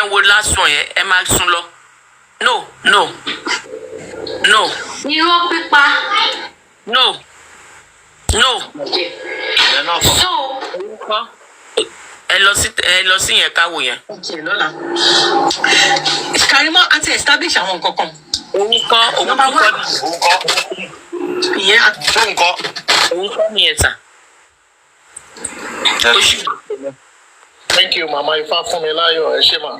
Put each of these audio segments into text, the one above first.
jẹ́ wo last one yẹn ẹ máa sùn lọ. No. Irọ́ pípa. No. So. Ẹ lọ sí yẹn káwò yẹn. Karimo àti establish àwọn nǹkan kan. Òun kọ́ ni ẹ̀ sà. Thank you, Mama. Ifá fún mi láyọ̀, ẹ ṣé mà.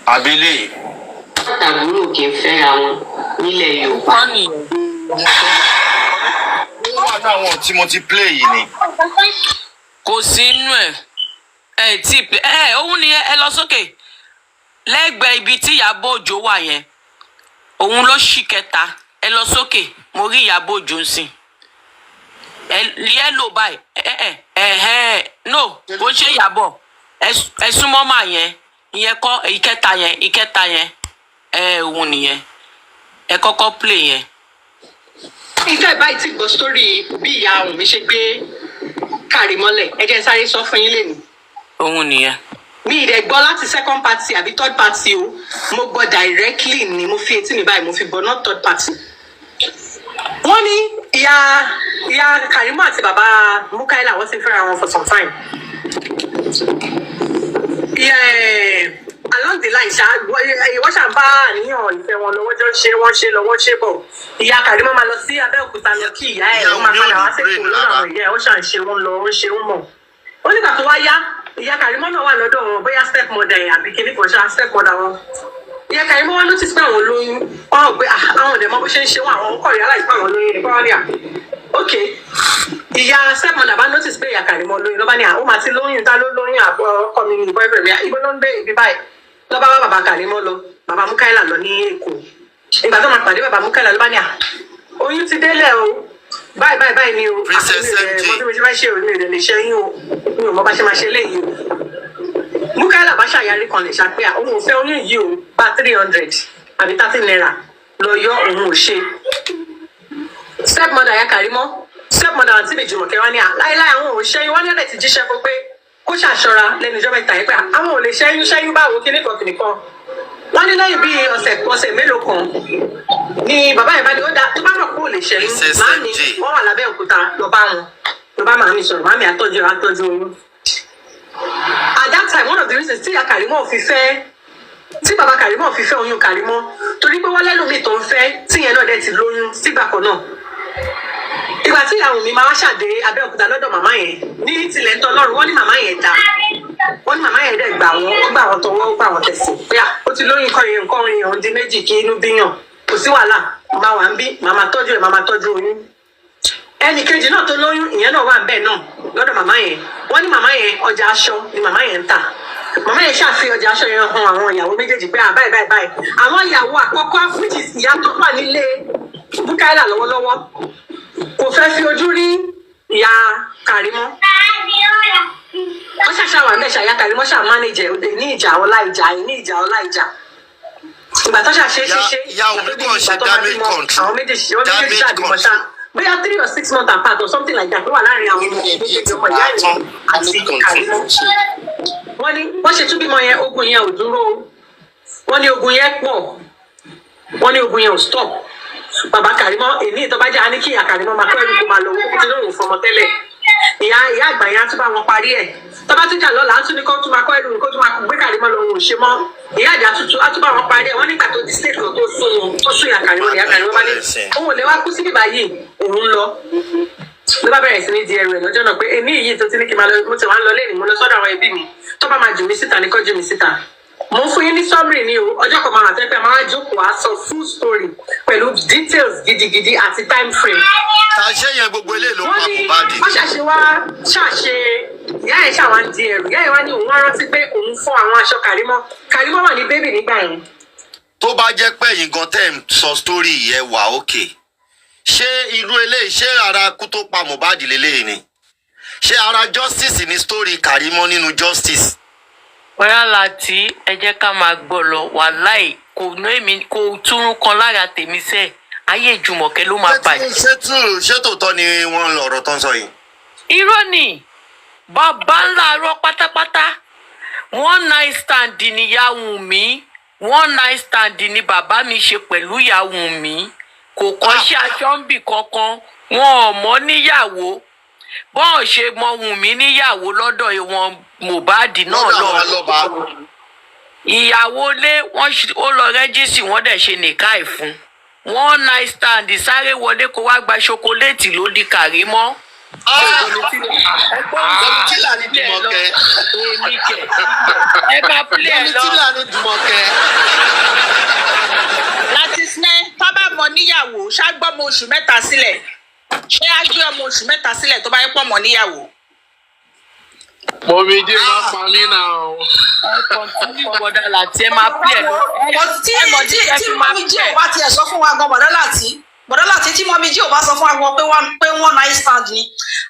Abílẹ̀. Àbúrò kì í fẹ́ra wọn nílẹ̀ Yorùbá. Ó wà láwọn tí mo ti play yìí ni. Kò sí inú ẹ̀. Òun ni ẹ lọ sókè. Lẹ́gbẹ̀ẹ́ ibi tí Ìyábọ̀ Òjó wà yẹn. Òun ló ṣì kẹta. Ẹ lọ sókè. Mo rí Ìyábọ̀ Òjó ń sìn. Yellow báyìí. No, kò ṣe Ìyábọ̀. Ẹ súnmọ́ mà yẹn. Ìyẹn kọ́ ìkẹta yẹn. Òun nìyẹn. Ẹ kọ́kọ́ play yẹn. Ìfẹ́ báyìí ti gbọ́ sórí bí ìyá Wunmi ṣe gbé Karimo lẹ̀. Ẹ jẹ́ sáré sọ fún yín lẹ́nu. Òun nìyẹn. Mi ìdẹ̀ gbọ́ láti second party àbí third party o. Mo gbọ́ directly ni mo fi etí mi báyìí mo fi gbọ́ not third party. Wọ́n ní ìyá Karimo àti bàbá Mukaila wọ́n ti fẹ́ra wọn for some time. Along the line wọ́n ṣà ń bá àníyàn ìfẹ́ wọn lọ wọ́n ṣe bọ̀. Ìyá Karimo máa lọ sí Abẹ́òkúta lọ kí ìyá ẹ̀ wọ́n máa padà wá sẹ́kọ̀ọ́ lọ́dọ̀ àwọn ìyá ẹ̀ wọ́n ṣà ń ṣe wọ́n lọ wọ́n ṣe wọ́n mọ̀. Ó nígbà tó wá yá ìyá Karimo náà wà lọ́dọ̀ wọn bóyá step mother ẹ̀ àbí kíní kan ṣá step mother wọn. Ìyá Karimo wá notice pé àwọn lóyún wọn ò pé àwọn ọ̀dẹ̀ mọ bó ṣe ń ṣe wọn àwọn kọ̀ rí aláìsí àwọn lóyún nípa wọn ní à. Ok ìyá step mother bá notice pé ìyá Karimo lóyún ló bá ní àwọn máa ti lóyún ta ló lóyún àbọ̀ ọkọ mi ní boyfriend mi ibo ló ń gbé ibi báyìí ló bá wá bàbá Karimo lọ bàbá Mukaila lọ ní Èkó ìgbà tó máa pàdé bàbá Mukaila ló bá ní à oyún ti délẹ̀ o báyìí ni o àti mi ṣe ṣe òní rẹ̀ lè ṣẹ́yìn o mi ò mọ bá ṣe máa ṣe léyìí o Mukaila bá ṣàyàrí kan lè ṣàpé à òun ò fẹ́ oyún yìí o bá 300 àbí 30 naira lọ yọ òun ò ṣe step mother ya Karimo step mother àti ìbejì mọ̀kẹ́ wá ní à láíláí àwọn ò ṣẹ́yìn wọ́n ní ọ̀dẹ̀ ti jíṣẹ́ fún pé kó ṣàṣọra lẹ́nu ìjọba ìta yìí pé àwọn ò lè ṣẹ́yún báwo kíníkan wọ́n ní lẹ́yìn bíi ọ̀sẹ̀ mélòó kan ni bàbá yẹn bá ní ó dá tó bá mọ̀ kó lè ṣẹ́yún màámi wọ́n wà lábẹ́ òkúta lọ bá màámi sọ̀rọ̀ màámi àtọ́jú oyún. At that time one of the reasons tí bàbá Karimo fi fẹ́ oyún Karimo torí pé wọ́n lẹ́lòmíì tó ń fẹ́ tíyẹn náà dẹ̀ ti lóyún sígbà kan náà. Ìgbà tí ìyá Wunmi máa wá ṣàdé Abẹ́òkúta lọ́dọ̀ màmá yẹn ní tilẹ̀ tọ́ lọ́rùn wọ́n ní màmá yẹn dá wọ́n ní màmá yẹn dẹ̀ gbà wọ́n tọwọ́ ó gbà wọ́n tẹ̀sí pé ó ti lóyún nǹkan yẹn òun di méjì kí inú bíyàn kò sí wàhálà máa wà ń bí màmá tọ́jú oyún. Ẹnì kejì náà tó lóyún ìyẹn náà wà bẹ́ẹ̀ náà lọ́dọ̀ màmá yẹn wọ́n ní màmá yẹn ọjà aṣọ ni màmá yẹn ń tà màmá yẹn ṣàfihàn ọjà aṣọ yẹn hàn àwọn ìyàwó méjèèjì pé báyìí àwọn ìyàwó àkọ́kọ́ which is ìyá tó wà nílé Mukaila lọ́wọ́lọ́wọ́ kò fẹ́ fi ojú rí ìyá Karimo wọ́n ṣàṣàwà mẹ́ṣà ìyá Karimo ṣà mánéjẹ ní ìjà ọlá ìjà ìgbà tó ṣàṣe àwọn méjèèjì ṣàbímọ ṣá bóyá 3 or 6 months apart or something like that ló wà láàrin àwọn méjèèjì ọmọ ìyá ìlú àti Karimo. Wọ́n ṣe tún bímọ yẹn ogun yẹn ò dúró wọ́n ní ogun yẹn pọ̀ wọ́n ní ogun yẹn ò stop bàbá Karimo èmi tó bá jẹ́ àní kí ìyá Karimo máa kọ́ ẹrù kó máa lọ owó tí lóun fọmọ tẹ́lẹ̀ ìyá àgbà yẹn á tún bá wọn parí ẹ̀ tó bá tún jà lọ́la á tún ní kó tún máa kọ́ ẹrù kó tún máa gbé Karimo lọ òun ò ṣe mọ́ ìyá àjà tuntun á tún bá wọn parí ẹ̀ wọ́n nígbà tó di state kan tó sún ìyá Karimo bá ní òun ò lè wá kú síbí báyìí òun lọ ló bá bẹ̀rẹ̀ sí ní di ẹrù ẹ̀ lọ́jọ́ náà pé èmi yìí tó ti ní kí n máa lọ mo ti wá ń lọ lẹ́yìn mo lọ sọ́dọ̀ àwọn ẹbí mi tó bá máa jù mí síta ní kó jù mí síta mo fún yín ní summary ni o ọjọ́ kan máa tẹ́ pé máa jókòó á sọ full story pẹ̀lú details gidigidi àti time frame. ṣàṣẹ yẹn gbogbo eléyìí ló pa Mohbad. wọ́n ṣàṣe ìyá ẹ̀ ṣàwọn ń di ẹrù ìyá ẹ̀ wá ní òun wá rántí pé òun fún àwọn aṣọ Karimo wà ní bébì nígbà yẹn. tó bá jẹ́ pé ẹ̀yin gan tẹ́ ń sọ story yẹn wà ókè ṣé irú eléyìí ṣé ara kú tó pa Mohbad lélẹ́yìn ni ṣé ara justice ni story Karimo nínú justice. Bóyá láti ẹ jẹ́ ká máa gbọ́ lọ wàláì kò túrún kan lára tèmi sẹ́ ayé Jùmọ̀kẹ́ ló máa bàjẹ́. ṣé tòótọ́ ni wọ́n lọ̀rọ̀ tán sọ yìí. irọ́ ni bàbá ńlá arọ́ pátápátá. one night stand ni ìyá Wunmi, one night stand ni bàbá mi ṣe pẹ̀lú ìyá Wunmi. Kò kọ́ṣẹ́ aṣọ́ǹbì kankan, wọn ò mọ̀ níyàwó. Bọ́n ṣe mọ Wunmi níyàwó lọ́dọ̀ wọn Mohbad náà lọ. Ìyàwó lé ó lọ rẹ́jísì wọ́n dẹ̀ ṣe nìkáì fún. One night stand sáré wọlé kó wá gba ṣokoléètì ló di Karimo. Tílà ní Jùmọ̀kẹ́. Ẹ máa pílẹ̀ lọ. Tílà ní Jùmọ̀kẹ́. láti sinẹ́ tó bá mọ níyàwó ṣágbọ́mọ oṣù mẹ́ta sílẹ̀ ṣé á gbé ọmọ oṣù mẹ́ta sílẹ̀ tó bá yẹ pọ̀ mọ́ níyàwó. Mọ̀mí dé máa pa mí náà. Bọ̀dá láti ẹ máa pílẹ̀ lọ. tí mọ́mí jí ò bá tiẹ̀ sọ fún wa gan bọ̀dá láti tí mọ́mí jí ò bá sọ fún wa gan pé wọ́n night stand ni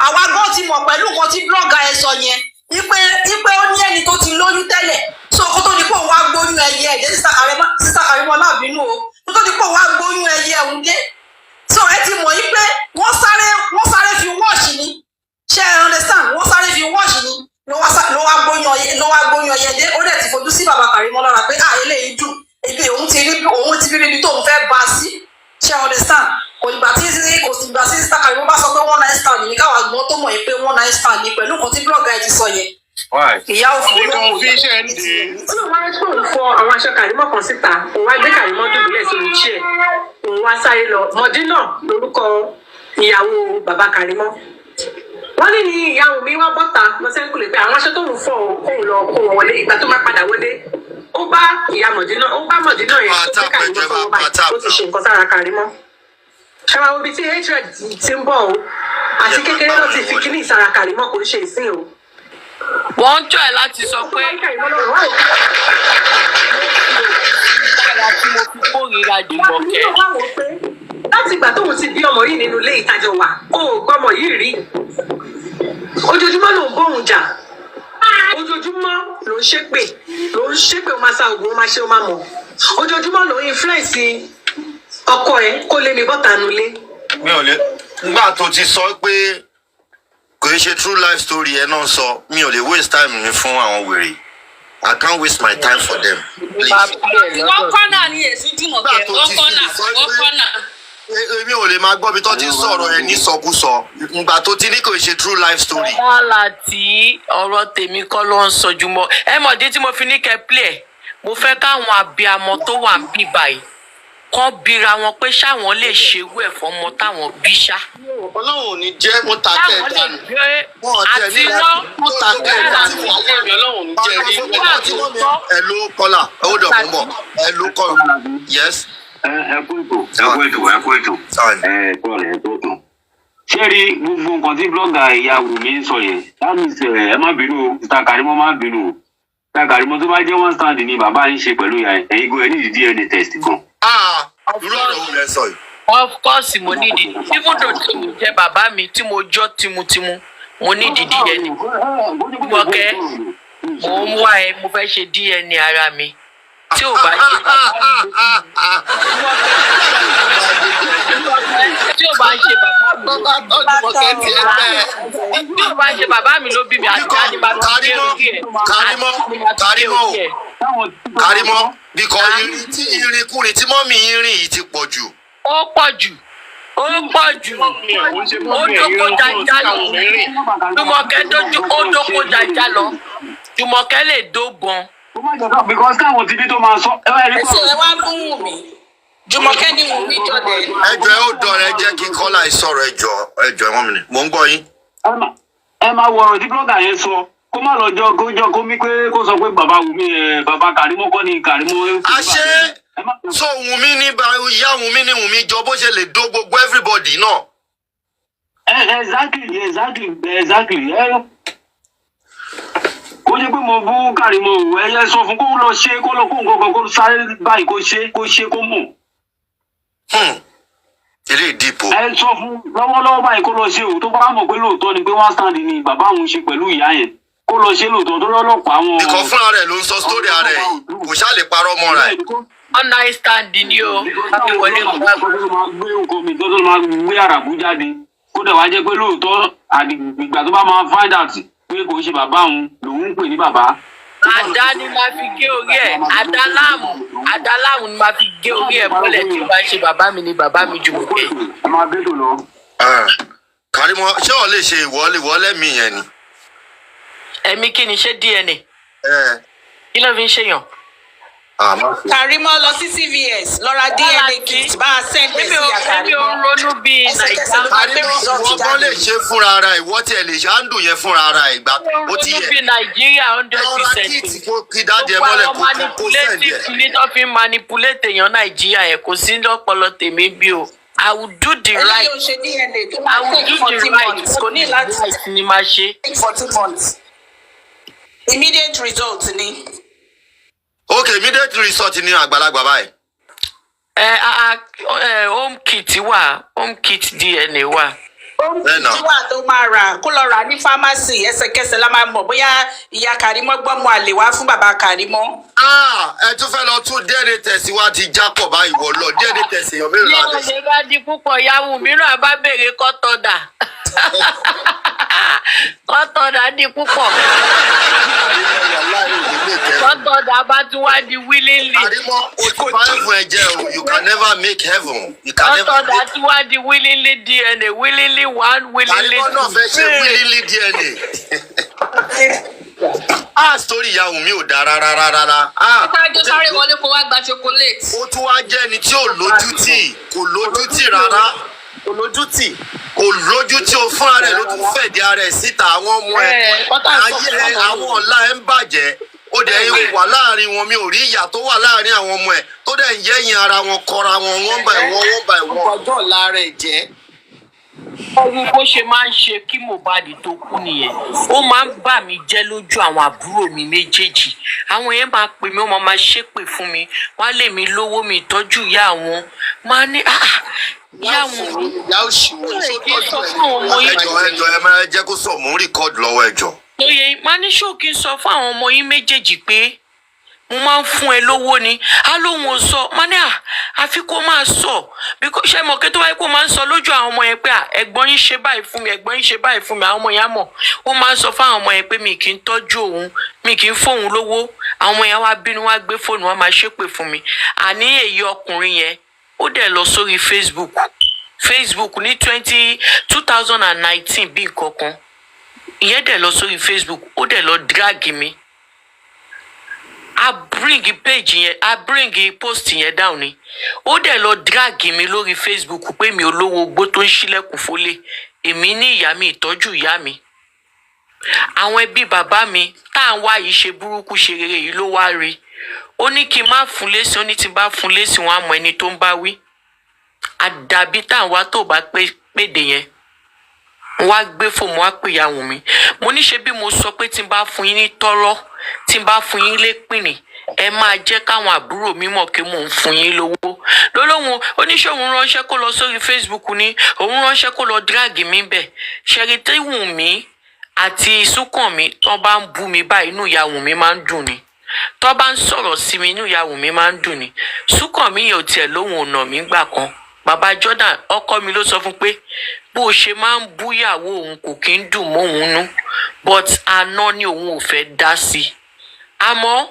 àwa gan ti mọ̀ pẹ̀lú nǹkan tí blọ́gà ẹ sọ yẹn wípé ó ní ẹni tó ti lóyún tẹ́lẹ̀ so kó tó di pé òun wá gbóyún ẹyẹ ẹ̀ dé sísá Karimo náà bínú o kó tó di pé òun wá gbóyún ẹyẹ òun dé so ẹ ti mọ̀ yí pé wọ́n sáré fi wọ́ọ̀ṣì ni ṣé ẹ understand wọ́n sáré fi wọ́ọ̀ṣì ni ló wá gbóyún ẹyẹ dé ó dẹ̀ ti fojú sí bàbá Karimo lára pé eléyìí dùn ibi òun ti rí ibi tóun fẹ́ bá a sí ṣé ẹ understand kò ìgbà tí sísá Karimo bá sọ pé wọ́n night stand ní káwọn àgbọn tó mọ̀ yìí pé wọ́n night stand ní pẹ̀lú nǹkan tí blogger ẹ ti sọ yẹn. Ìyá òfin ló ń tí wọ́n wá tó ń fọ àwọn aṣọ Karimo kan síta òun wá gbé Karimo dùbúlẹ̀ sórí chair òun wá sáré lọ Mọ̀dínà lórúkọ ìyàwó bàbá Karimo. Wọ́n ní ìyá Wunmi wá bọ́ta lọ́sẹ̀ kúlẹ̀ pé àwọn aṣọ tó ń fọ kóun lọ kó wọn wọlé ìgbà tó máa padà wọlé ó bá ìyá Mọ̀dínà yẹn tó gbé Karimo sọ́wọ́ báyìí ó ti ṣe nǹkan sára Karimo. Ṣé ibi tí hatred ti ń bọ̀ o àti kékeré ló ti fi kíní ìsara Karimo kò ń ṣe ìsìn o. Wọ́n ń tọ́ ẹ láti sọ pé mo fi kórìíra Jùmọ̀kẹ́. Láti ìgbà tóun ti bí ọmọ yìí nínú ilé ìtajà wa ó gbọ́mọ yìí rí ojoojúmọ́ ló ń bóun jà ojoojúmọ́ ló ń ṣépè ó máa sa oògùn ó máa ṣe ó máa mọ̀ ojoojúmọ́ ló ń influence ọkọ ẹ kó lé ní bọ́tà nulẹ̀. Mi ò lè nígbà tó ti sọ pé kò ń ṣe true life story ẹ náà sọ mi ò lè waste time mi fún àwọn wèrè. I can't waste my time for them. wọ́n kọ́nà ní èsì Jùmọ̀kẹ́ wọ́n kọ́nà. Èmi ò lè máa gbọ́ bí tó ti sọ̀rọ̀ ẹ ní sọkúsọ ìgbà tó ti ní kò ń ṣe true life story. Wàhálà tí ọ̀rọ̀ tèmi kọ́ ló ń sọ Jùmọ̀ ẹ mọ̀dé tí mo fi ní kẹ́ play mo fẹ́ káwọn abiyamọ tó wà ń bí báyìí kọ́ bira wọn pé ṣáwọn lè ṣerú ẹ̀ fọmọ táwọn bí ṣá. Ọlọ́run ò ní jẹ́ mo ta kẹ́ ẹ̀ dànù. Àti wọ́n mo ta kẹ́ ẹ̀ dànù. Ọlọ́run ní jẹ́ rí. Ẹ ló kọ́là hold up ń bọ̀ ẹ ló kọ́là yes. Ẹ kú ètò. Ṣé rí gbogbo nǹkan tí blọ́gà ìyá Wunmi ń sọ yẹn? Ẹ má bínú o, Mr. Karimo má bínú o. Mr. Karimo tó bá jẹ́ one stand ni bàbá yín ṣe pẹ̀lú ìyá ẹ̀ ẹ̀yin go ẹ ní ìdí DNA test gan. Irú ọ̀rọ̀ wo lẹ sọ yìí? Of course mo ní ìdí even though tí mo jẹ bàbá mi tí mo jọ tìmùtìmù mo ní ìdí DNA. Jùmọ̀kẹ́ mo ń wá ẹ mo fẹ́ ṣe DNA ara mi tí ò bá ṣe bàbá mi ló bí mi àti àní bá mi gbé orí ẹ̀. Karimo bíkọ́ irinkurin tí mọ́mì yín rìn yìí ti pọ̀ jù. Ó pọ̀ jù ó dóko jàjà lọ Jùmọ̀kẹ́ ó dóko jàjà lọ Jùmọ̀kẹ́ lè dógbọn. Because káwọn ti bí tó máa sọ. Ẹsẹ̀ ẹ wá fún Wunmi Jùmọ̀kẹ́ ní Wunmi jọ̀dẹ̀. Ẹjọ́ ẹ ó dọ̀rẹ́ jẹ́ kí kọ́lá ìsọ̀rọ̀ ẹjọ́ ẹ wọ́n mi ni mò ń gbọ́ yín. Ẹ máa wọ ọ̀rọ̀ tí blọ́gà yẹn sọ kó má lọ jọ kó mí pé kó sọ pé bàbá Wunmi bàbá Karimo kọ́ ni Karimo. Àṣé so Wunmi ní ìyá Wunmi ní Wunmi jọ bó ṣe lè dó gbogbo everybody náà. Exactly. Kó jẹ́ pé mo bú Karimo ẹyẹ sọ fún kó lọ ṣe kó lọ kó nǹkan kó sáré báyìí kó ṣe kó mọ̀. Ilé ìdìbò. Ẹ sọ fún lọ́wọ́lọ́wọ́ báyìí kó lọ ṣe o tó bá mọ̀ pé lóòótọ́ ni pé wọ́n stand ni bàbá òun ṣe pẹ̀lú ìyá yẹn kó lọ ṣe lóòótọ́ tó lọ́lọ́pàá wọn. Ìkọ̀ fúnra rẹ̀ ló ń sọ sítórì ara ẹ̀ kò ṣáà lè parọ́ mọ́ra ẹ̀. Ọ̀nà stand ni o. Ìwọlé kò máa gbé nǹkan mi tó máa gbé àràbù jáde kó dẹ̀ wá jẹ́ pé lóòótọ́ ìgbà tó bá máa find out pé kò ṣe bàbá òun lòun ń pè ní bàbá àdá ni máa fi gé orí ẹ̀, àdá láàmú ni máa fi gé orí ẹ̀ bọ́lẹ̀ tí ó bá ṣe bàbá mi ni bàbá mi jù mọ́kẹ́. ẹ máa bẹ́ tó lọ. Karimo ṣé o lè ṣe ìwọlé mi yẹn ni. ẹ̀mí kí ni ṣé DNA kí ló fi ń ṣèyàn. Karimo lọ sí CVS lọ ra DNA kit bá a send ẹ sí èmi ò ń ronú bíi Nàìjíríà. Karimo ìwọ gan lè ṣe fúnra ara ìwọ tí ẹ lè ṣe àǹdù yẹn fúnra ara ìgbà ó ti ronú yẹ. bíi Nàìjíríà 100%. kí dáadé mọ́lẹ̀ kó sẹ́ndì manipulative ẹ̀. ní tó fi manipulate èèyàn Nàìjíríà yẹn kò sí lọ́pọlọ tèmi bí o. I will do the right. ẹlẹ́yìn ṣe DNA tó I máa will take do 40 the right. months kò ní láti Right ni máa ṣe. take 40 months immediate result ni. Okay, immediate result ni àgbàlagbà báyìí. Home kit wà, home kit DNA wà. Tíwà tó máa rà kó lọ rà ní fámásì ẹsẹ̀kẹsẹ̀ la máa mọ̀ bóyá ìyá Karimo gbọ́mọ àlè wá fún bàbá Karimo. Ẹ tún fẹ́ lọ tún DNA test wá ti jápọ̀ báyìí wọ̀ lọ DNA test èèyàn mélòó Bí la lè ṣe. ọ̀lẹ́ bá di púpọ̀ yahoo mìíràn bá béèrè kọ́tọ̀dà. Kọ́tọ̀dà di púpọ̀. Kọ́tọ̀dà bá tún wá di willingly. Karimo o ti bá heaven ẹ jẹ́ o, you can never make heaven. You can never Kọ́tọ̀dà make. tún wá di willingly DNA, willingly one, willingly Karimo náà fẹ́ ṣe willingly DNA. Story ìyá Wunmi ò dáa rárá. Ìtajọ́ sáré wọlé kó wá gba chocolate. Ó tún wá jẹ́ ẹni tí ò lójútì, kò lójútì rárá. Kò lójútì o fúnra rẹ̀ ló tún fẹ̀dí ara ẹ̀ síta àwọn ọmọ ẹ̀. Ayé ẹ̀ àwọn ọ̀la ẹ̀ ń bàjẹ́. Ó dẹ̀ ń wà láàrin wọn, mi ò rí ìyà tó wà láàrin àwọn ọmọ ẹ̀ tó dẹ̀ ń yẹ́yìn ara wọn kọra wọn one by one. ọjọ́ ọ̀la rẹ̀ jẹ́. Ọdún bó ṣe máa ń ṣe kí Mohbad tó kú nìyẹn. Ó máa ń bà mí jẹ́ lójú àwọn àbúrò mi méjèèjì. Àwọn yẹn máa pè mí, wọ́n máa ṣépè fún mi. Wọ́n á lè mi lówó mi ìtọ́jú ìyá wọn. Máa ní ìyá wọn. ìyá òṣìwò Sọ fún àwọn ọmọ yín. Ẹjọ́ ẹ máa jẹ́ kó sọ mò ń rìkọ́dù lọ́wọ́ ẹjọ́. Lóye máa ní ṣókí sọ fún àwọn ọmọ yín méjèèjì pé mo máa ń fún ẹ lówó ni. Á lóhun ò sọ. Máa ní àfi kó máa sọ. Ṣé mọ̀ kí tó wáyé kó máa ń sọ lójú àwọn ọmọ yẹn pé ẹ̀gbọ́n yín ṣe báyìí fún mi, ẹ̀gbọ́n yín ṣe báyìí fún mi. Àwọn ọmọ yẹn á mọ̀. Ó máa ń sọ fún àwọn ọmọ yẹn pé mi kì í tọ́jú òun, mi kì í fóun lówó. Àwọn ọmọ yẹn wá bínú wá gbé fóònù wọn máa ṣépè fún mi. Àní èyí ọkùnrin yẹn ó dẹ̀ lọ sórí Facebook ní 2019 bí nǹkan kan. Ìyẹn dẹ̀ lọ sórí Facebook ó dẹ̀ lọ drag mi. I bring post yẹn down ni. Ó dẹ̀ lọ drag mi lórí Facebook pé mi olówó ogbó tó ń ṣílẹ̀kùn fólè. Èmi ní ìyá mi ìtọ́jú ìyá mi. Àwọn ẹbí bàbá mi tá à ń wá yìí ṣe burúkú ṣe rere yìí ló wá rí. Ó ní kí n má fún lésì, ó ní tí n bá fún lésì wọn á mọ ẹni tó ń bá wí. Àdàbí tá à ń wá tó bá pèdè yẹn. Wọ́n á gbé fóònù wá pè ìyá Wunmi. Mo ní ṣe bí mo sọ pé tí n bá fún yín ní tọ́rọ́, tí n bá fún yín lépìnì, ẹ máa jẹ́ káwọn àbúrò mi mọ̀ pé mò ń fún yín lówó. Lólóhùn oníṣòwò ránṣẹ́ kó lọ sórí Facebook ni, òun ránṣẹ́ kó lọ drag mi bẹ̀. Ṣẹ̀rí tí Wunmi àti Súnkànmí tó bá ń bú mi báyìí inú ìyá Wunmi máa ń dùn ni. Tó bá ń sọ̀rọ̀ sí mi inú ìyá Wunmi máa ń dùn ni. Súnkànmí yẹn ò tiẹ̀ lóhùn ọ̀nà mi gbà kan. Bàbá Jordan ọkọ mi ló sọ fún pé bó ṣe máa ń búyàwó òun kò kí ń dùn mọ́ òun nú, but àná ni òun ò fẹ́ dá sí i. Àmọ́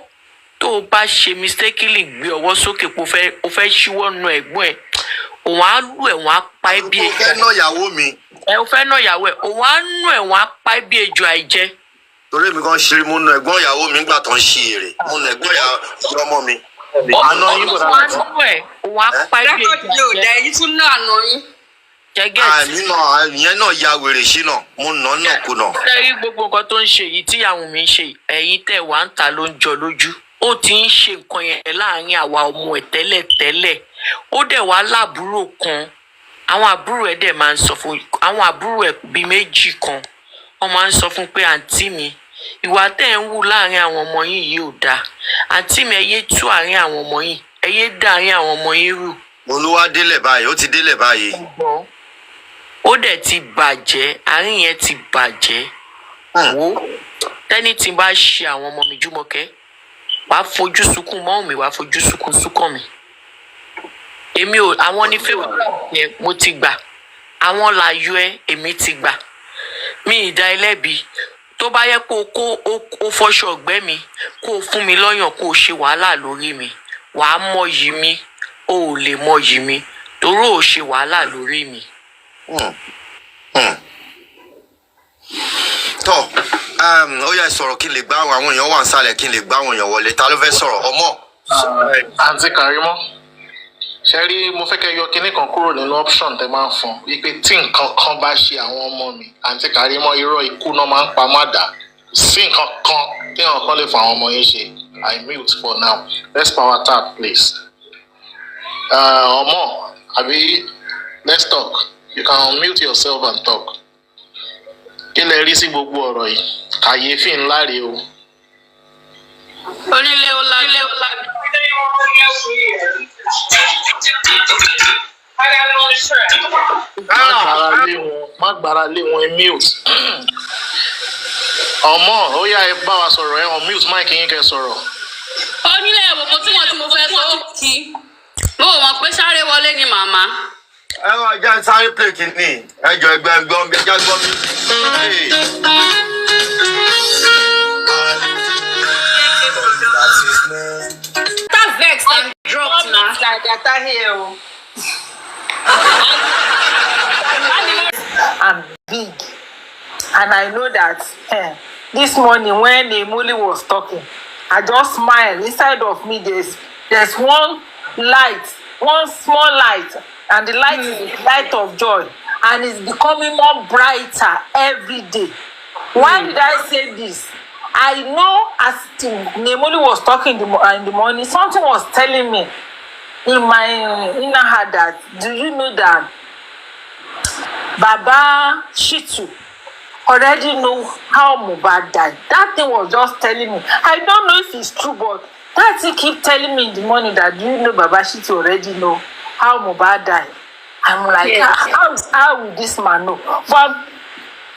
tó o bá ṣe mistakenly gbé ọwọ́ sókè pé o fẹ́ ṣíwọ́ nu ẹ̀gbọ́n ẹ̀, òun á lù ẹ̀ wọ́n á pa ẹ́ bí ejò. Ó fẹ́ ná ìyàwó mi. Ó fẹ́ ná ìyàwó ẹ̀, òun á nù ẹ̀ wọ́n á pa ẹ́ bí ejò àìjẹ́. Torí mi kan ṣe mo nà ẹ̀gbọ́n ìyàwó mi nígbà tó ń ṣe èrè. Mo nà ẹ̀gbọ́n ìyàwó ọmọ mi. Àná yín bọ̀dá Òun á nù ẹ̀, òun á pa ẹ́ bí ejò Rẹ́kọ̀dì yóò dá àìjẹ́. èyí tún náà nà yín. Jẹ́gẹ́tì. Ìyẹn náà ya wèrè sí náà. Mo nà náà kú náà. Lẹ́yìn gbogbo nǹkan tó ń ṣe yìí tí ìyá Wunmi ń ṣe, ẹ̀yin tẹ̀ wá ń ta ló ń jọ lójú. Ó ti ń ṣe nǹkan yẹn láàrin àwa ọmọ ẹ̀ tẹ́lẹ̀. Ó dẹ̀ wá láàbúrò kan. Àwọn àbúrò ẹ̀ dẹ̀ máa ń sọ fún àwọn àbúrò ẹ̀ bíi méjì kan. Wọ́n máa ń sọ fún pé àǹtí mi, ìwà tẹ̀ ń wù láàrin àwọn ọmọ yín yìí ò dáa. Àǹtí mi ẹ yé tú àárín àwọn ọmọ yín, ẹ yé dá àárín àwọn ọmọ yín rù. Olúwa délẹ̀ báyìí, ó ti délẹ̀ báyìí. Ó dẹ̀ ti bàjẹ́, àárín yẹn ti bàjẹ́. Wo tẹ́ni tí bá ṣe àwọn ọmọ mi Jùmọ̀kẹ́, wàá fojú sunkún mọ́ mi, wàá fojú sunkún Súnkànmí. Èmi ò àwọn ní favourite yẹn mo ti gbà. Àwọn làyò ẹ èmi ti gbà. Mi ìdá ẹlẹ́bi. tó bá yẹ kó o fọṣọ ọ̀gbẹ́ mi kó o fún mi lọ́yàn kó o ṣe wàhálà lórí mi wàá mọyì mi o ò lè mọyì mi torí ò ṣe wàhálà lórí mi. tọ́ ó yá sọ̀rọ̀ kí n lè gbá àwọn èèyàn wà ń sálẹ̀ kí n lè gbá àwọn èèyàn wọlé ta ló fẹ́ sọ̀rọ̀ ọmọ. àǹtí Karimo ṣe rí mo fẹ́ kẹ́ yọ kinní kan kúrò nínú option tẹ máa ń fún wípé tí nǹkan kan bá ṣe àwọn ọmọ mi àǹtí Karimo irọ́ ikú náà máa ń pa má dà sí nǹkan kan tí nǹkan kan lè fún àwọn ọmọ yín ṣe. I mute for now. Let's power tap please. Ọmọ àbí let's talk. You can unmute yourself and talk. Kí lẹ rí sí gbogbo ọ̀rọ̀ yìí? Kàyéfì ńlá rèé o. Onílé ọlá. Má gbára lé wọn mute. Ọmọ ó yá ẹ bá wa sọ̀rọ̀ ẹ unmute mic yín kẹ́ sọ̀rọ̀. Onílé ẹ̀wọ̀n tí mo fẹ́ sọ kí. Mo mọ̀ pé sáré wọlé ni màmá. ẹ wá já sáré play kìíní ẹjọ ẹgbẹ gbọ́n bí ẹjá gbọ́n mi. That vex and drop na. Like that here. I'm big, and I know that this morning when Emuli was talking, I just smiled. Inside of me, there's one light, one small light, and the light is the light of joy, and it's becoming more brighter every day. Why did I say this? I know as Emuli was talking in the morning, something was telling me in my inner heart that, do you know that Baba Shitu already know how Mohbad died? That thing was just telling me. I don't know if it's true, but that thing keep telling me in the morning that, do you know Baba Shitu already know how Mohbad died? I'm like, how will this man know? But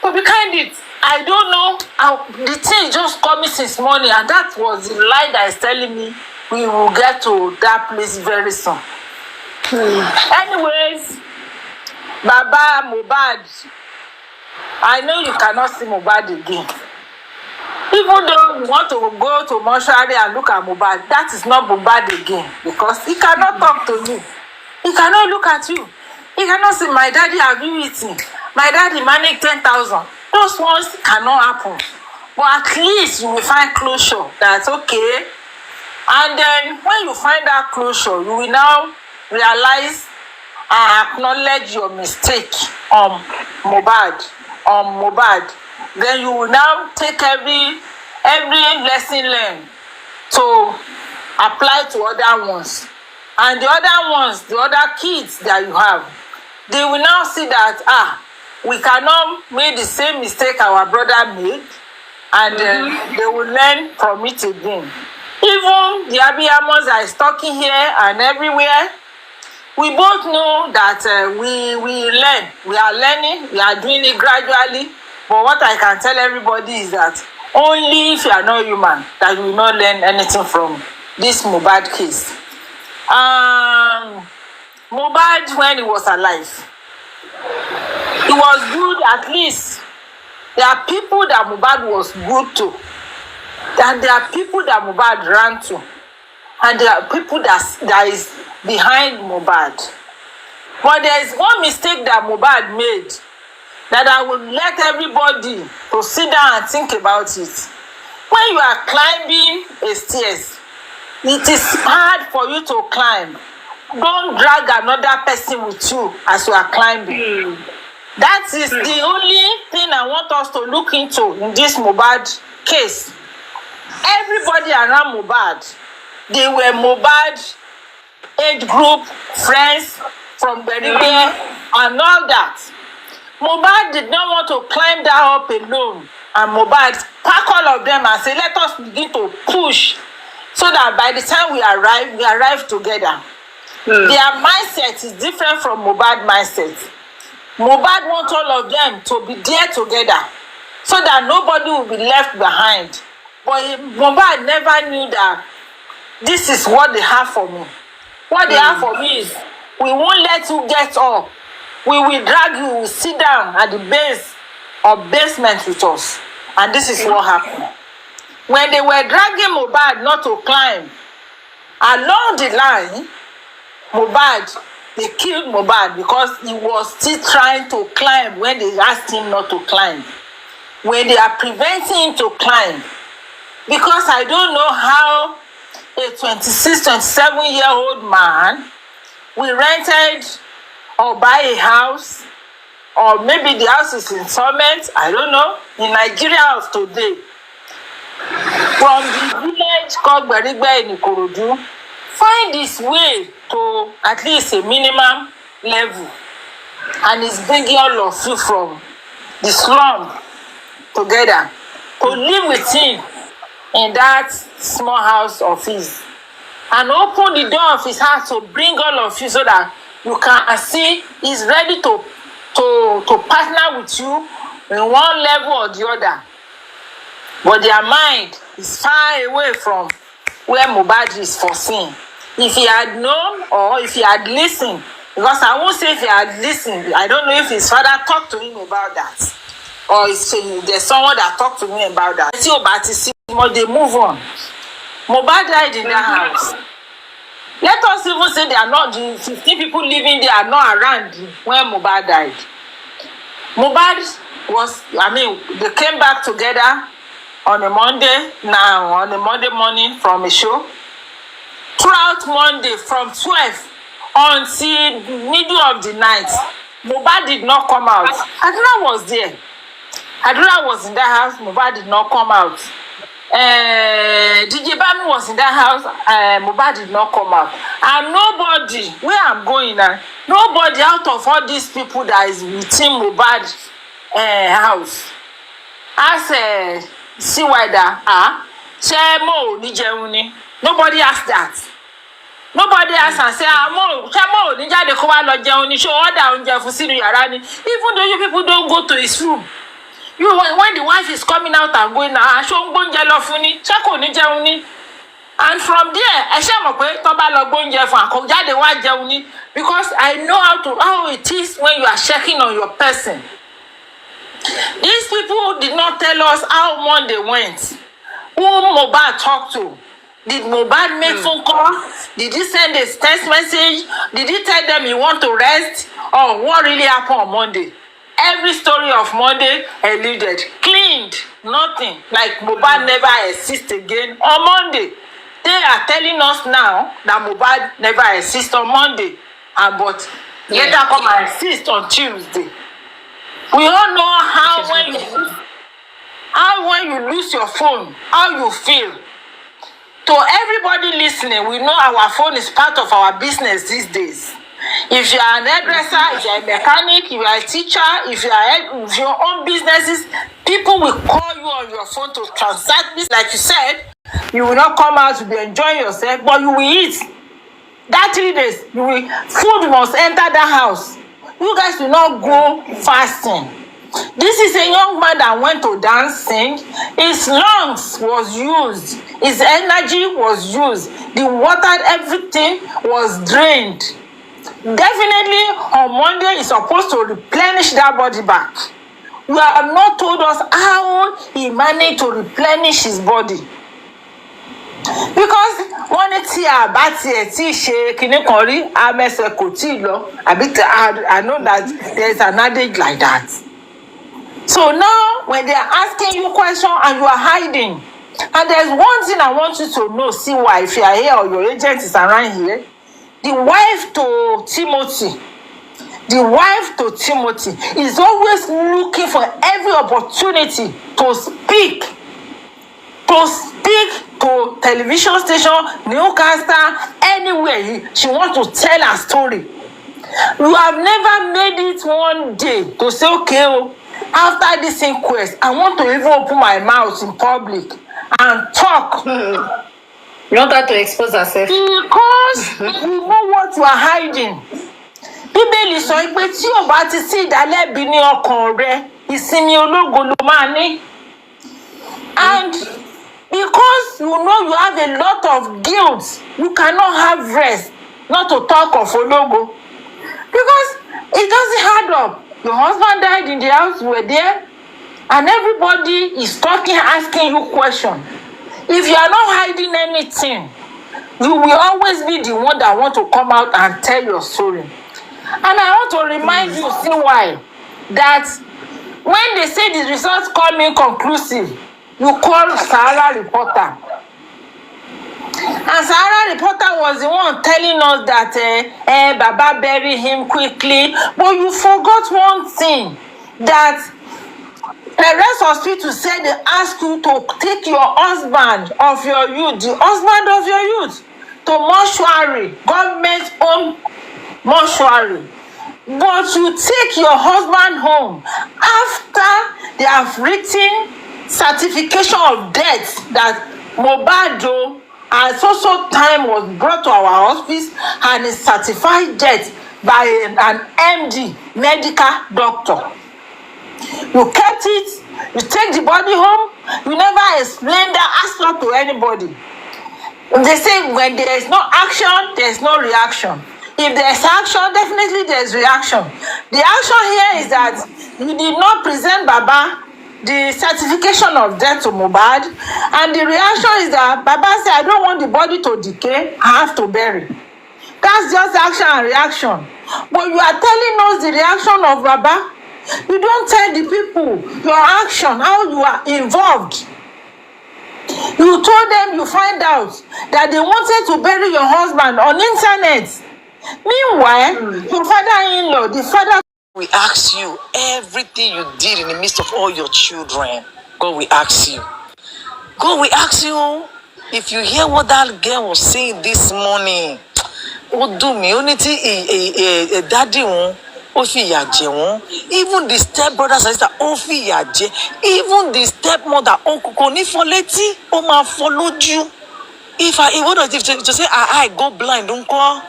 to be candid, I don't know how the thing just coming since morning, and that was the lie that is telling me we will get to that place very soon. Anyways, Baba Mohbad, I know you cannot see Mohbad again. Even though you want to go to mortuary and look at Mohbad, that is not Mohbad again, because he cannot talk to you. He cannot look at you. He cannot say, my daddy, have you eaten? My daddy managed 10,000. Those ones cannot happen. But at least you will find closure. That's okay. And then when you find that closure, you will now realize and acknowledge your mistake on Mohbad. Then you will now take every lesson learned to apply to other ones. And the other ones, the other kids that you have, they will now see that, we cannot make the same mistake our brother made, and they will learn from it again. Even the Abiyamos are talking here and everywhere. We both know that we learn. We are learning. We are doing it gradually. But what I can tell everybody is that only if you are not human that you will not learn anything from this Mohbad case. Mohbad, when he was alive, he was good. At least there are people that Mohbad was good to, and there are people that Mohbad ran to, and there are people that is behind Mohbad. But there is one mistake that Mohbad made that I would let everybody to sit down and think about it. When you are climbing a stairs, it is hard for you to climb. Don't drag another person with you as you are climbing. That is the only thing I want us to look into in this Mohbad case. Everybody around Mohbad, they were Mohbad age group, friends from Karimo and all that. Mohbad did not want to climb that up alone, and Mohbad pack all of them and say, let us begin to push, so that by the time we arrive together. Their mindset is different from Mohbad mindset. Mohbad wants all of them to be there together, so that nobody will be left behind. But Mohbad never knew that this is what they have for me. What they have for me is, we won't let you get up. We will drag you, we will sit down at the base or basement with us. And this is what happened. When they were dragging Mohbad not to climb, along the line, they killed Mohbad because he was still trying to climb when they asked him not to climb. When they are preventing him to climb, because I don't know how a 26, 27-year-old man will rented or buy a house, or maybe the house is installment, I don't know, in Nigeria of today. From the village called Berigbe in Ikorodu, find his way to at least a minimum level, and is bringing all of you from the slum together to live with him in that small house of his, and open the door of his house to bring all of you so that you can see he's ready to partner with you in one level or the other. But their mind is far away from where Mohbad is foreseen. If he had known or if he had listened, because I won't say if he had listened, I don't know if his father talked to him about that, or if there's someone that talked to me about that. They move on. Mohbad died in that house. Let us even say they are not, the 15 people living there are not around when Mohbad died. Mohbad they came back together on a Monday morning from a show. Throughout Monday, from 12 until middle of the night, Mohbad did not come out. Adura was there. Adura was in that house. Mohbad did not come out. DJ Bami was in that house. Mohbad did not come out. And nobody, where I'm going now, nobody out of all these people that is within Mohbad's house asked see why that Chemo ni jeuni. Nobody asked that. Nobody asked and say Chemo ni jade ko wa lo jeuni. Show order unje fun sinu yara ni. Even though you people don't go to his room. When the wife is coming out and going now, show bonje lo fun ni. Cheko ni jeuni. And from there, I say mo pe to ba lo bonje fun ko jade wa jeuni, because I know how it is when you are checking on your person. These people did not tell us how Monday went. Who Mohbad talked to? Did Mohbad make phone call? Did he send a text message? Did he tell them he want to rest? Or what really happened on Monday? Every story of Monday eluded, cleaned, nothing. Like Mohbad never exists again on Monday. They are telling us now that Mohbad never exists on Monday, but later come and exist on Tuesday. We all know how when you lose your phone, how you feel. To everybody listening, we know our phone is part of our business these days. If you are an hairdresser, if you are a mechanic, if you are a teacher, if you own businesses, people will call you on your phone to transact this. Like you said, you will not come out to be enjoying yourself, but you will eat. That 3 days, food must enter the house. You guys will not go fasting. This is a young man that went to dancing. His lungs was used. His energy was used. The water, everything was drained. Definitely on Monday, he's supposed to replenish that body back. You have not told us how he managed to replenish his body. Because one tí a bá tiẹ̀ tí ṣe kíní kan rí amẹ́sẹ̀ kò tí lọ. I know that there's an adage like that. So now when they are asking you questions and you are hiding, and there's one thing I want you to know, see why, if you are here or your agent is around here, the wife to Timothy is always looking for every opportunity to speak to television station, newscaster, anywhere she wants to tell her story. You have never made it one day to say, okay, after this inquest, I want to even open my mouth in public and talk. You want her to expose herself? Because you know what you are hiding. Bíbélì sọ pé tí o bá ti sí ìdálẹ́bi ní ọkàn rẹ, ìsinmi ológo ló máa ní. And because you know you have a lot of guilt, you cannot have rest, not to talk of ológo. Because it doesn't add up. Your husband died in the house, you were there. and everybody is talking, asking you questions. If you are not hiding anything, you will always be the one that want to come out and tell your story. And I want to remind you, see why, that when they say the results come inconclusive, you call Sahara reporter. And Sahara reporter was the one telling us that Baba buried him quickly. But you forgot one thing, that the rest hospital said they ask you to take your husband of your youth, the husband of your youth, to mortuary, government-owned mortuary. But you take your husband home after they have written certification of death that Mohbad at so time was brought to our office and is certified death by an MD, medical doctor. You kept it, you take the body home, you never explain that aspect to anybody. They say when there is no action, there is no reaction. If there is action, definitely there is reaction. The action here is that you did not present Baba the certification of death to Mohbad, and the reaction is that Baba said, I don't want the body to decay, I have to bury. That's just action and reaction. But you are telling us the reaction of Baba. You don't tell the people your action, how you are involved. You told them, you find out that they wanted to bury your husband on internet. Meanwhile, your father-in-law, the father... We ask you everything you did in the midst of all your children. God, we ask you. God, we ask you, if you hear what that girl was saying this morning, what do me? Only daddy won. Even the step brothers and sisters, even the stepmother, followed you. If I would have to say, I go blind, don't call.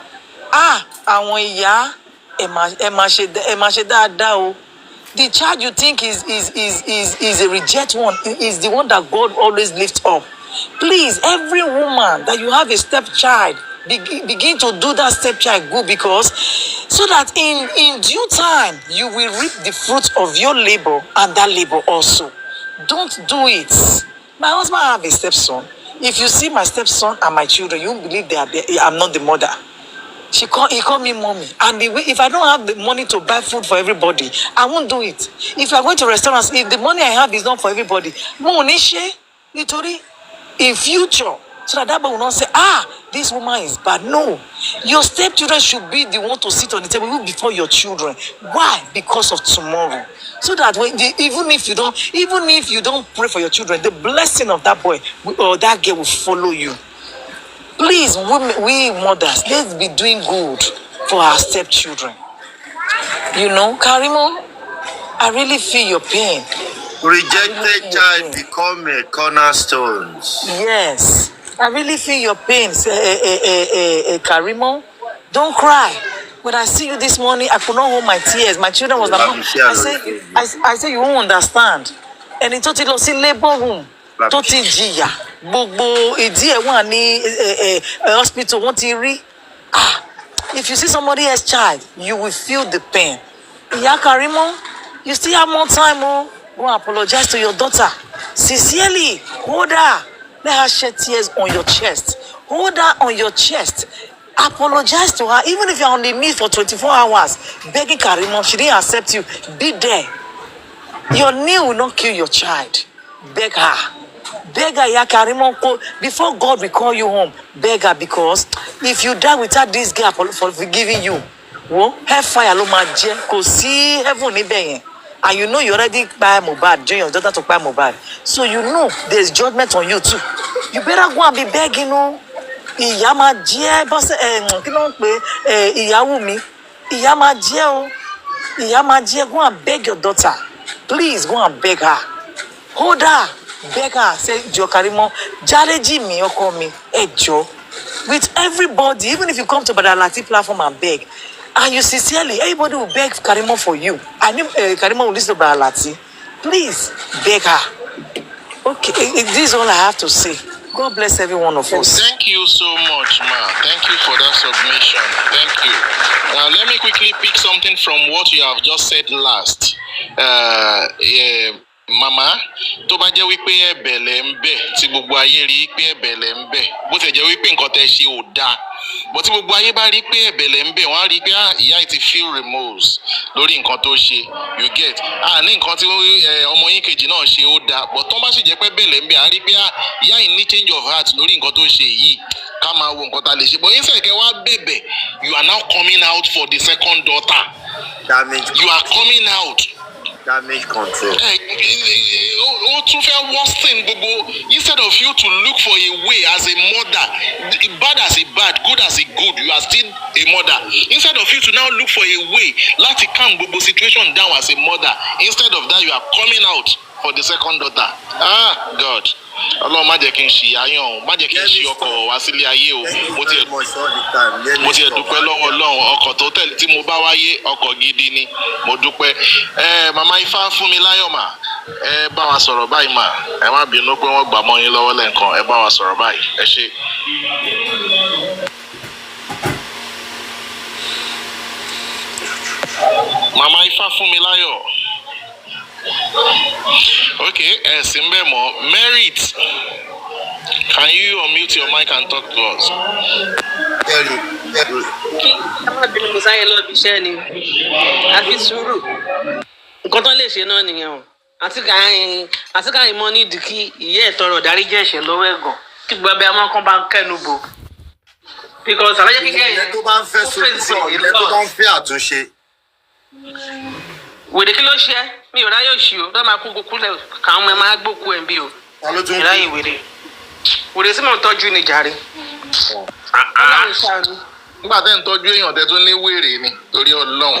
The child you think is a reject one is the one that God always lifts up. Please, every woman that you have a stepchild, begin to do that stepchild good, because so that in due time you will reap the fruit of your labor and that labor also. Don't do it. My husband have a stepson. If you see my stepson and my children, you won't believe I'm not the mother. He called me mommy. And if I don't have the money to buy food for everybody, I won't do it. If you are going to restaurants, if the money I have is not for everybody, in future, so that boy will not say, this woman is bad. No. Your stepchildren should be the one to sit on the table before your children. Why? Because of tomorrow. So that even if you don't pray for your children, the blessing of that boy or that girl will follow you. Please, we mothers, let's be doing good for our stepchildren. You know, Karimo, I really feel your pain. Rejected child become a cornerstone. Yes, I really feel your pain, Karimo. Don't cry. When I see you this morning, I could not hold my tears. My children was like, I say you won't understand. And it totally lost in labor room. Totally jìyà. Gbogbo ìdí ẹ̀ wà ní hospital wọ́n ti rí. If you see somebody else's child, you will feel the pain. Ìyá Karimo, you still have more time, oh. Go and apologize to your daughter. Sincerely, hold her. Let her shed tears on your chest. Hold her on your chest. Apologize to her, even if you're on the knees for 24 hours, begging Karimo, she didn't accept you. Be there. Your knee will not kill your child. Beg her. Beg her, ya Karimo, before God will call you home. Beg her, because if you die without this girl for forgiving you, hellfire lo ma jẹ, kò sí heaven níbẹ̀ yẹn. And you know you already buy Mohbad, join your daughter to buy Mohbad. So you know there's judgment on you too. You better go and be begging, oh. Ìyá máa jẹ́ bọ́sẹ̀ kí ló ń pè ìyá Wunmi. Ìyá máa jẹ́ o. Ìyá máa jẹ́. Go and beg your daughter. Please go and beg her. Hold her. Beg her. Say, Jọ̀ọ́ Karimo, járéjì mi ọkọ mi, ẹ jọ̀ọ́. With everybody, even if you come to Badalati platform and beg, and you sincerely, everybody will beg Karimo for you. I mean, Karimo will listen to Badalati. Please beg her. Okay, this is all I have to say. God bless every one of us. Thank you so much, ma. Thank you for that submission. Thank you. Now, let me quickly pick something from what you have just said last. màmá tó bá jẹ́ wípé ẹ̀bẹ̀ lẹ̀ ń bẹ̀ tí gbogbo ayé rí pé ẹ̀bẹ̀ lẹ̀ ń bẹ̀ bó ti jẹ́ wípé nǹkan tẹ́ ṣe ò dáa bó tí gbogbo ayé bá rí pé ẹ̀bẹ̀ lẹ̀ ń bẹ̀ wọ́n á rí pé ìyá yìí ti feel remorse lórí nǹkan tó ṣe you get ní nǹkan tí ọmọ yín kejì náà ṣe ó dáa but tó bá sì jẹ́ pé ẹ̀bẹ̀ lẹ̀ ń bẹ̀ á rí pé ìyá yìí ní change of heart lórí nǹkan tó ṣe yìí ká máa wo nǹkan tá a lè ṣe but yín sẹ̀kẹ́ wá bẹ̀bẹ̀ you are now coming out for the second daughter you are coming out. Damage control. Ó tún fẹ́ worsen gbogbo instead of you to look for a way as a mother bad as a bad good as a good you are still a mother instead of you to now look for a way láti calm gbogbo situation down as a mother instead of that you are coming out for the second daughter God Ọlọ́run má jẹ́ kí n ṣì yáyàn o má jẹ́ kí n ṣì ọkọ̀ wá sílé ayé o mo ti dúpẹ́ lọ́wọ́ Ọlọ́run ọkọ̀ tó tẹ̀lé tí mo bá wáyé ọkọ̀ gidi ni mo dúpẹ́ màmá Ifá fún mi láyọ̀ mà bá wa sọ̀rọ̀ báyìí mà ẹ má bínú pé wọ́n gbà mọ́ yín lọ́wọ́ lẹ́ǹkan ẹ bá wa sọ̀rọ̀ báyìí ẹ ṣé. màmá Ifá fún mi láyọ̀. Okay, Simbemo, Merit, can you unmute your mic and talk to us? Mo sáyé lọ bí iṣẹ́ ni àfi sùúrù nǹkan tó lè ṣe náà nìyẹn o àti káyìn mọ́ nídìí kí ìyá ẹ̀ tọrọ dáríjì ẹ̀ṣẹ̀ lọ́wọ́ ẹ̀gàn kí gbogbo abẹ́ ọmọ kan bá ń kẹ́nu bò because àlàyé kíkẹ́ yẹn tó bá ń fẹ́ solution ilẹ̀ tó bá ń fẹ́ àtúnṣe. wèrè kí ló ṣe é mi ò ráyè òṣì o lọ́ọ́ máa kú kúkú lẹ̀ káwọn ọmọ ẹ máa gbókú ẹ̀ ń bí o ìráyè wèrè sí mò ń tọ́jú ni jàre. nígbà tẹ́ ń tọ́jú èèyàn tẹ́ tún ní wèrè ni torí Ọlọ́run